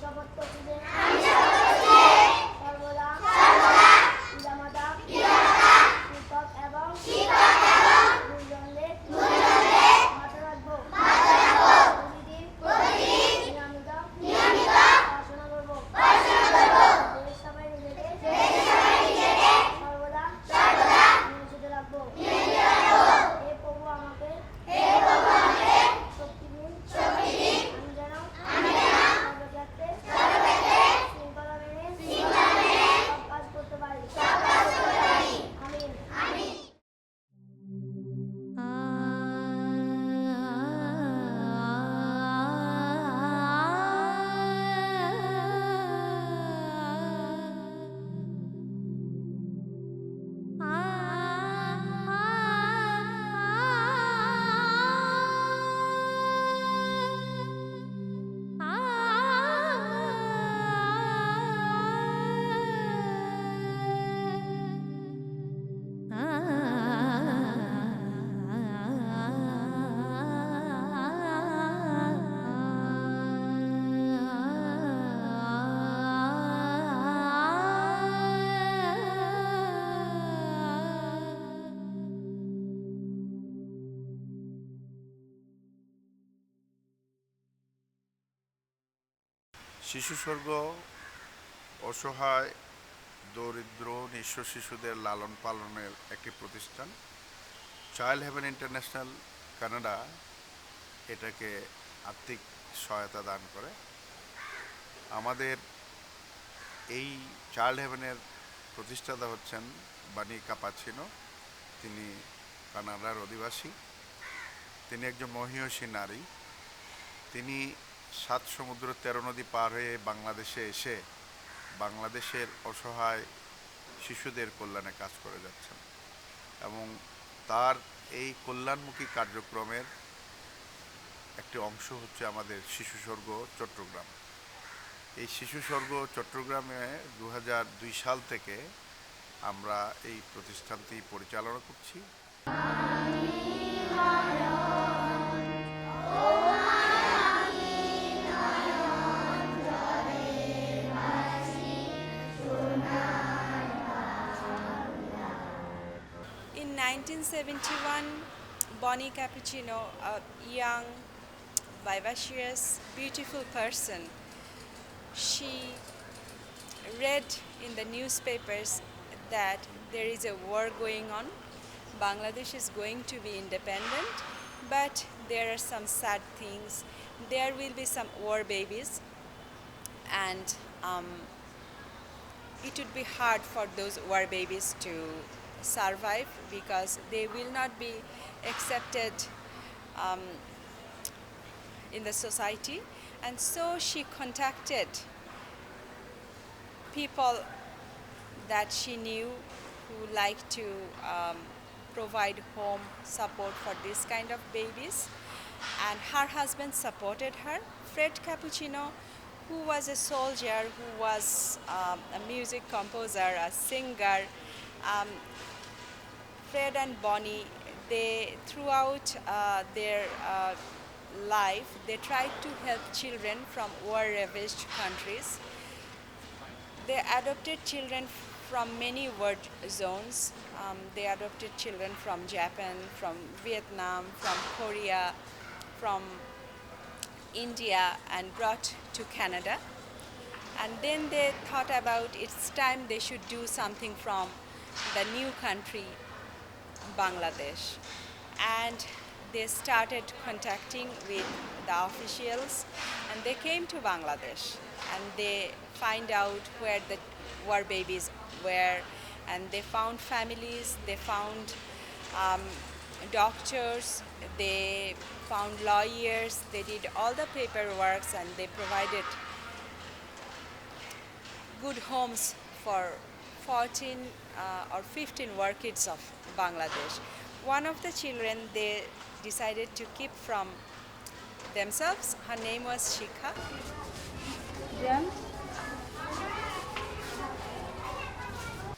শপথ করছি যে সর্বদা পিতামাতা শিক্ষক এবং গুরুজনদের মাথায় রাখবো। প্রতিদিন নিয়মিত পড়াশোনা করবো। দেশের সবাই নিজেকে সর্বদা নিয়োজিত রাখবো। হে প্রভু আমাকে শক্তি দিন। আমি যেন সর্বক্ষেত্রে শৃঙ্খলা মেনে সব কাজ করতে পারি। আমিন। শিশু স্বর্গ অসহায় দরিদ্র নিঃস্ব শিশুদের লালন পালনের একটি প্রতিষ্ঠান। চাইল্ড হেভেন ইন্টারন্যাশনাল কানাডা এটাকে আর্থিক সহায়তা দান করে। আমাদের এই চাইল্ড হেভেনের প্রতিষ্ঠাতা হচ্ছেন বানি কাপাচিনো। তিনি কানাডার অধিবাসী। তিনি একজন মহিয়সী নারী। তিনি 7 সমুদ্র 13 নদী পার হয়ে বাংলাদেশে এসে বাংলাদেশের অসহায় শিশুদের কল্যাণে কাজ করে যাচ্ছেন এবং তার এই কল্যাণমুখী কার্যক্রমের একটি অংশ হচ্ছে আমাদের শিশু স্বর্গ চট্টগ্রাম। এই শিশু স্বর্গ চট্টগ্রামে 2002 সাল থেকে আমরা এই প্রতিষ্ঠানটি পরিচালনা করছি। In 1971, Bonnie Cappuccino, a young, vivacious, beautiful person, she read in the newspapers that there is a war going on. Bangladesh is going to be independent, but there are some sad things. There will be some war babies, and it would be hard for those war babies to survive because they will not be accepted in the society. And so she contacted people that she knew who like to provide home support for this kind of babies, and her husband supported her. Fred Cappuccino, who was a soldier, who was a music composer, a singer. Fred and Bonnie, they throughout their life, they tried to help children from war-ravaged countries. They adopted children from many war zones. They adopted children from Japan, from Vietnam, from Korea, from India, and brought to Canada. And then they thought about it's time they should do something from the new country, Bangladesh. And they started contacting with the officials, and they came to Bangladesh, and they find out where the war babies were, and they found families, they found doctors, they found lawyers, they did all the paperwork, and they provided good homes for 14 or 15 war kids of Bangladesh. One of the children they decided to keep from themselves. Her name was Shikha.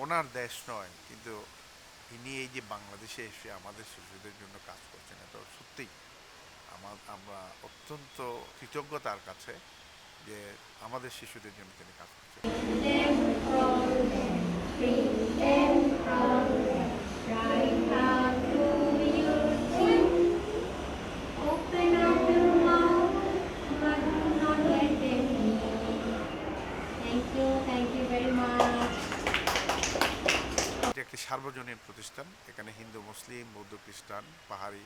ওনার দেশ নয়, কিন্তু ইনি এই যে বাংলাদেশে এসে আমাদের শিশুদের জন্য কাজ করছেন, এটা সত্যি আমরা অত্যন্ত কৃতজ্ঞ তার কাছে যে আমাদের শিশুদের জন্য তিনি কাজ করছেন। Them from them, bring them from them, right out to your team. Open up your mouth, but do not let them leave. Thank you very much. এটি একটি সার্বজনীন প্রতিষ্ঠান। এখানে হিন্দু, মুসলিম, বৌদ্ধ, খ্রিস্টান, পাহাড়ি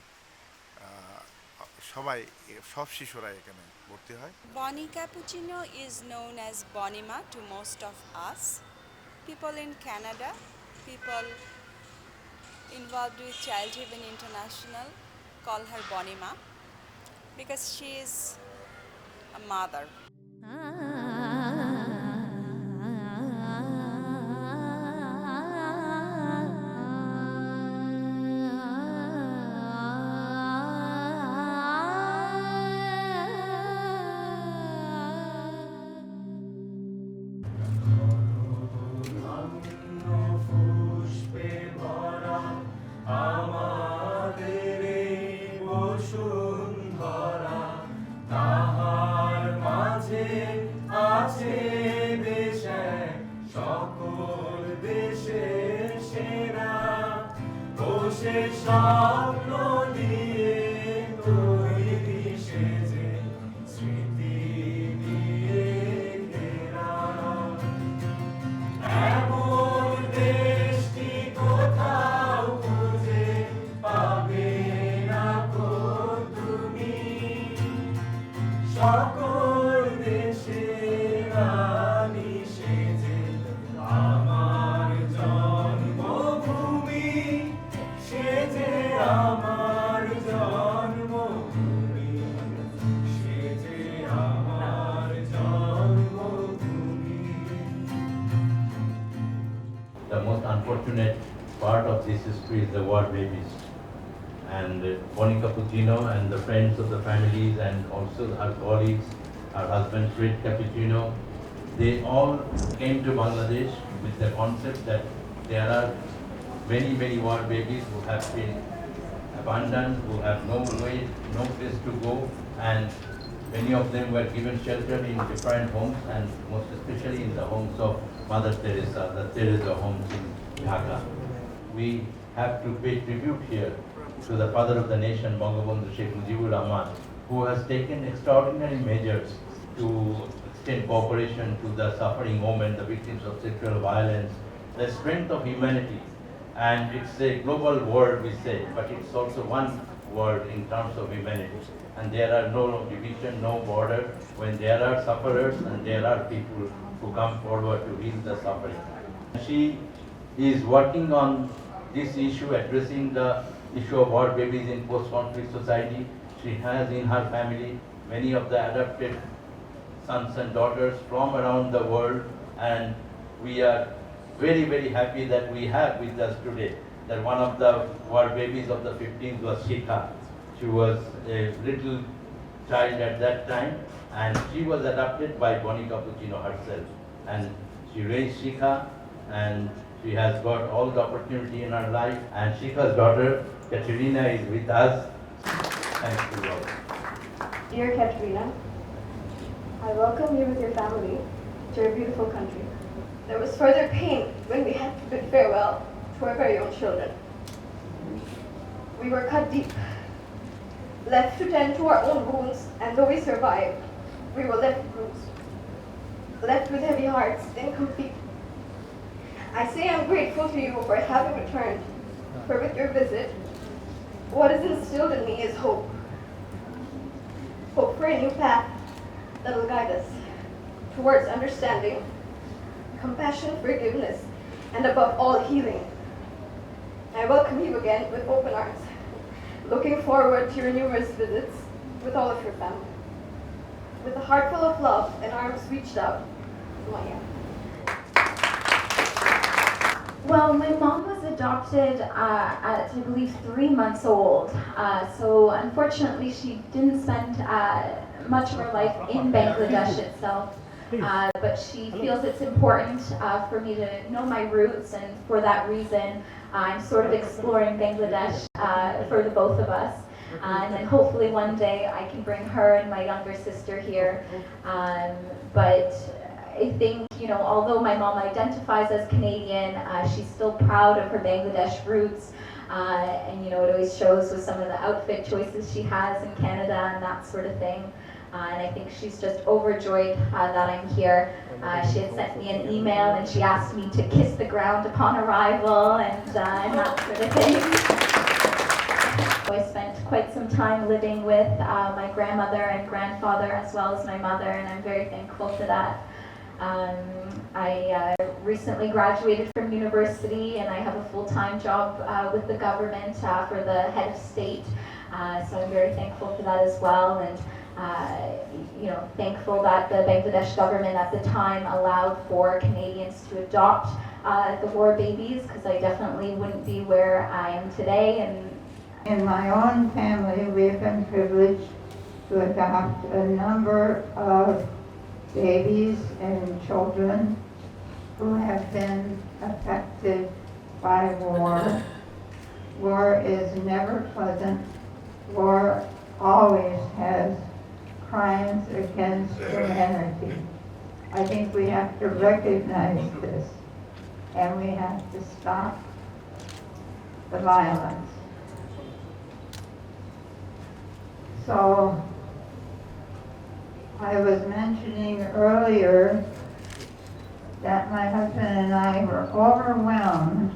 সব শিশুরা এখানে ভর্তি হয়। Bonnie Cappuccino is known as Bonima to most of us. People in Canada, people involved with Child Haven International call her Bonima because she is a mother. স্বপ্ন দিয়ে তৈরি সেজে স্মৃতি দিয়ে ঘেরা এমন দেশটি কোথাও খুঁজে পাবে না কো তুমি সকল দেশের রানী সেজে আমার জন্মভূমি সেজে আমার জন্মভূমি সেজে আমার জন্মভূমি। The most unfortunate part of this history is the war babies. And Bonnie Cappuccino and the friends of the families and also her colleagues, her husband Fred Cappuccino, they all came to Bangladesh with the concept that there are many war babies who have been abandoned, who have no way, no place to go, and many of them were given shelter in different homes, and most especially in the homes of Mother Teresa, the Teresa homes in Dhaka. We have to pay tribute here to the father of the nation, Bangabandhu Sheikh Mujibur Rahman, who has taken extraordinary measures to extend cooperation to the suffering women, the victims of sexual violence, the strength of humanity. And it's a global world, we say, but it's also one world in terms of humanity. And there are no division, no border, when there are sufferers and there are people who come forward to heal the suffering. She is working on this issue, addressing the issue of war babies in post-conflict society. She has in her family many of the adopted sons and daughters from around the world, and we are very happy that we have with us today that one of the war babies of the 15th was Shikha. She was a little child at that time, and she was adopted by Bonnie Cappuccino herself, and she raised Shikha, and she has got all the opportunity in her life, and Shikha's daughter Katerina is with us. Thank you all. Dear Katerina, I welcome you with your family to your beautiful country. There was further pain when we had to bid farewell to our very own children. We were cut deep, left to tend to our own wounds, and though we survived, we were left bruised, left with heavy hearts, incomplete. I say I'm grateful to you for having returned, for with your visit, what is instilled in me is hope. Hope for a new path that will guide us towards understanding, compassion, forgiveness, and above all, healing. I welcome you again with open arms, looking forward to your numerous visits with all of your family. With a heart full of love and arms reached out, Maya. Well, my mom was adopted at, I believe, 3 months old. So unfortunately, she didn't spend much of her life in Bangladesh itself. But she feels it's important for me to know my roots, and for that reason, I'm sort of exploring Bangladesh for the both of us. and then hopefully one day I can bring her and my younger sister here. But I think, you know, although my mom identifies as Canadian, she's still proud of her Bangladesh roots. And you know, it always shows with some of the outfit choices she has in Canada and that sort of thing. And I think she's just overjoyed that I'm here. She had sent me an email and she asked me to kiss the ground upon arrival and that sort of thing. I spent quite some time living with my grandmother and grandfather as well as my mother, and I'm very thankful for that. I recently graduated from university and I have a full-time job with the government for the head of state, so I'm very thankful for that as well, and you know, thankful that the Bangladesh government at the time allowed for Canadians to adopt the war babies, because I definitely wouldn't be where I am today. And in my own family, we've been privileged to adopt a number of babies and children who have been affected by war. War is never pleasant. War always has crimes against humanity. I think we have to recognize this, and we have to stop the violence. So, I was mentioning earlier that my husband and I were overwhelmed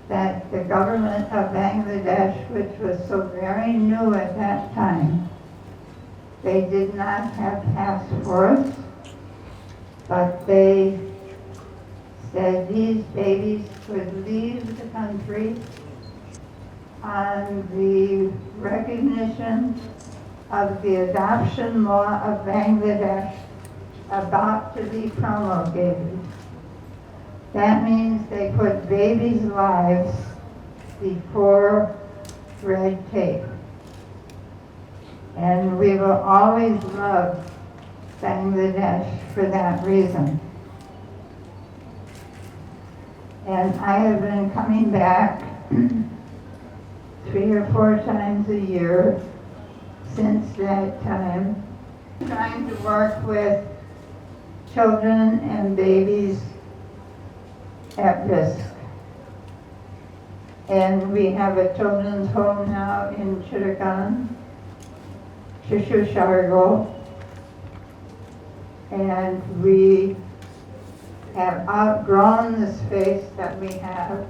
that the government of Bangladesh, which was so very new at that time, they did not have passports, but they said these babies could leave the country on the recognition of the adoption law of Bangladesh about to be promulgated. That means they put babies' lives before red tape. And we will always love Bangladesh for that reason. And I have been coming back 3 or 4 times a year since that time, trying to work with children and babies at risk. And we have a children's home now in Chittagong, Shishu Shargo, and we have outgrown the space that we have,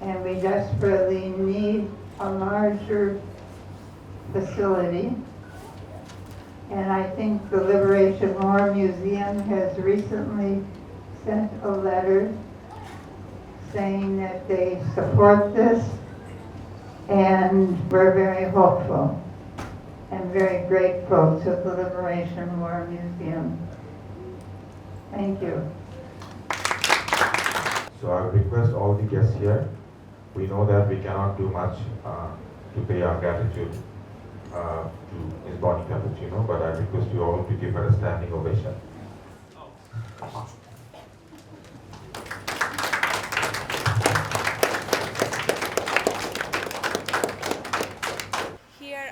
and we desperately need a larger facility. And I think the Liberation War Museum has recently sent a letter saying that they support this, and we're very hopeful and very grateful to the Liberation War Museum. Thank you. So I would request all the guests here. We know that we cannot do much to pay our gratitude to Ms. Bonnie Cappuccino, but I request you all to give her a standing ovation. Here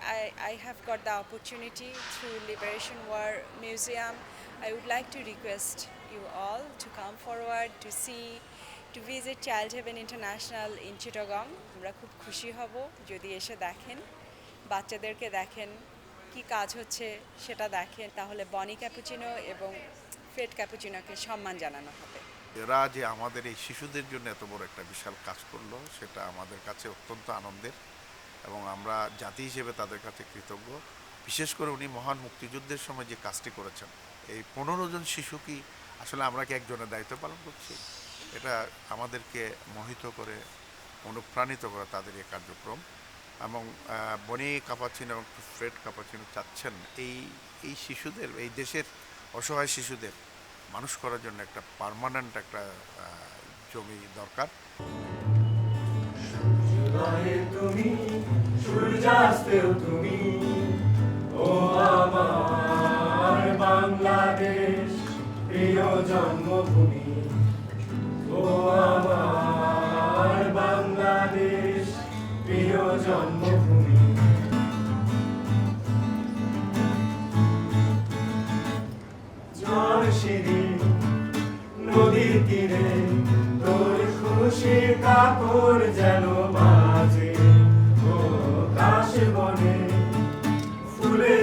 I have got the opportunity through Liberation War Museum. I would like to request you all to come forward to see, to visit Child Heaven International in Chittagong. আমরা খুব খুশি হব যদি এসে দেখেন, বাচ্চাদেরকে দেখেন, কি কাজ হচ্ছে সেটা দেখেন, তাহলে বনি ক্যাপুচিনো এবং ফ্রেড ক্যাপুচিনোকে সম্মান জানানো হবে। এরা যে আমাদের এই শিশুদের জন্য এত বড় একটা বিশাল কাজ করলো, সেটা আমাদের কাছে অত্যন্ত আনন্দের, এবং আমরা জাতি হিসেবে তাদের কাছে কৃতজ্ঞ। বিশেষ করে উনি মহান মুক্তিযুদ্ধের সময় যে কাজটি করেছেন, এই 15 জন শিশু কি আসলে আমরা কি একজনের দায়িত্ব পালন করছি? এটা আমাদেরকে মোহিত করে, অনুপ্রাণিত করে তাদের এই কার্যক্রম। এবং বনি কাপাচিনো এবং ফ্রেড কাপাচিনো চাচ্ছেন এই শিশুদের, এই দেশের অসহায় শিশুদের মানুষ করার জন্য একটা পার্মানেন্ট একটা জমি দরকার। সূর্যোদয়ে তুমি, সূর্যাস্তেও তুমি, ও আমার বাংলাদেশ প্রিয় জন্মভূমি, ও আমার বাংলাদেশ প্রিয় জন্মভূমি। চল সিঁড়ি নদীর তীরে তোর খুশির কাপড় যেন বাজে ও কাশ বনে ফুলে